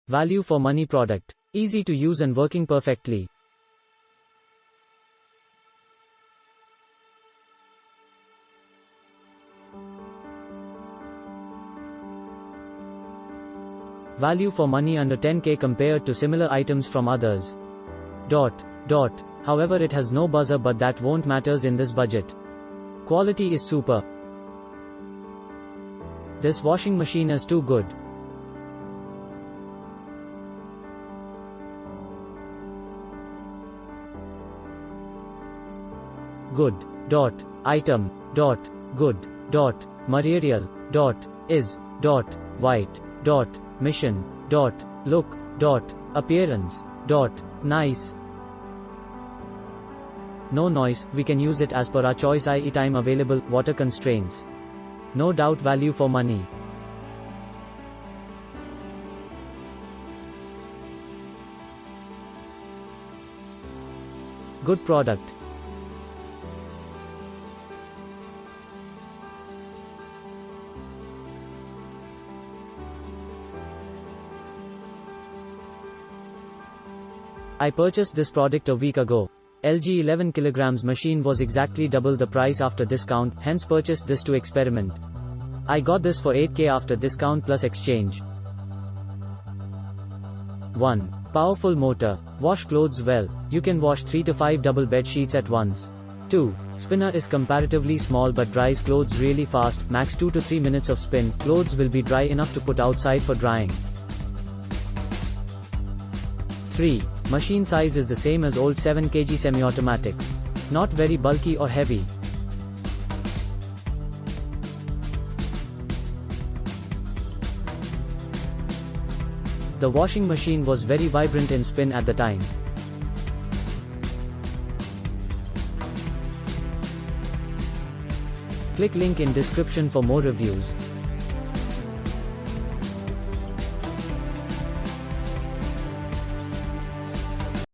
Value for money product. Easy to use and working perfectly. Value for money under 10k compared to similar items from others. However, it has no buzzer, but that won't matters in this budget. Quality is super. This washing machine is too good. Good. Item. Good. Material. Is. White. Mission. Look. Appearance. Nice. No noise, we can use it as per our choice. Time available, water constraints. No doubt value for money. Good product. I purchased this product a week ago. LG 11 kg machine was exactly double the price after discount, hence purchased this to experiment. I got this for 8k after discount plus exchange. 1. Powerful motor. Wash clothes well. You can wash 3 to 5 double bed sheets at once. 2. Spinner is comparatively small but dries clothes really fast, max 2 to 3 minutes of spin, clothes will be dry enough to put outside for drying. 3. Machine size is the same as old 7 kg semi-automatics. Not very bulky or heavy. The washing machine was very vibrant in spin at the time. Click link in description for more reviews.